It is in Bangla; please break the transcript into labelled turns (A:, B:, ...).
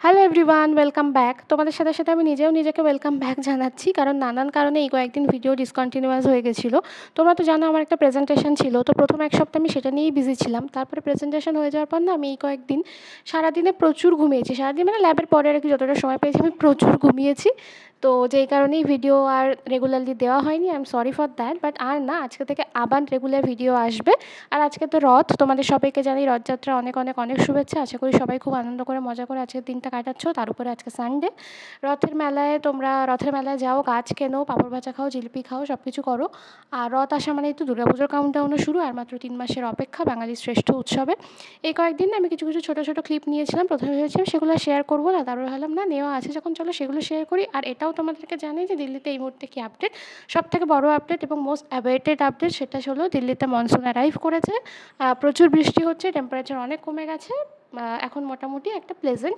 A: Hello everyone, welcome back. তোমাদের সাথে সাথে আমি নিজেও নিজেকে ওয়েলকাম ব্যাক জানাচ্ছি, কারণ নানান কারণে এই কয়েকদিন ভিডিও ডিসকন্টিনিউয়াস হয়ে গেছিলো। তোমরা তো জানো আমার একটা প্রেজেন্টেশন ছিল, তো প্রথম এক সপ্তাহ আমি সেটা নিয়েই বিজি ছিলাম। তারপরে প্রেজেন্টেশন হয়ে যাওয়ার পর না আমি এই কয়েকদিন সারাদিনে প্রচুর ঘুমিয়েছি। সারাদিন মানে ল্যাবের পরে আর কি, যতটা সময় পেয়েছি আমি প্রচুর ঘুমিয়েছি। তো যেই কারণেই ভিডিও আর রেগুলারলি দেওয়া হয়নি। I am sorry for that, but আর না, আজকে থেকে আবার রেগুলার ভিডিও আসবে। আর আজকে তো রথ, তোমাদের সবাইকে জানি রথযাত্রা অনেক অনেক অনেক শুভেচ্ছা। আশা করি সবাই খুব আনন্দ করে মজা করে আজকের দিনটা কাটাচ্ছ। তার উপরে আজকে সানডে। রথের মেলায় যাও, গাছ কেনো, পাঁপড় ভাজা খাও, জিলিপি খাও, সব কিছু করো। আর রথ আসা মানেই তো দুর্গাপুজোর কাউন্টডাউনও শুরু, আর মাত্র 3 মাসের অপেক্ষা বাঙালির শ্রেষ্ঠ উৎসবে। এই কয়েকদিন আমি কিছু কিছু ছোটো ছোটো ক্লিপ নিয়েছিলাম। প্রথমে ভেবেছিলাম সেগুলো শেয়ার করবো না, তারপর ভাবলাম না, নেওয়া আছে যখন চলো সেগুলো শেয়ার করি। আর এটাও তোমাদেরকে জানি যে দিল্লিতে এই মুহূর্তে কী আপডেট। সবথেকে বড় আপডেট এবং মোস্ট অ্যাওয়েটেড আপডেট সেটা হলো দিল্লিতে মনসুন অ্যারাইভ করেছে। প্রচুর বৃষ্টি হচ্ছে, টেম্পারেচার অনেক কমে গেছে। এখন মোটামুটি একটা প্লেজেন্ট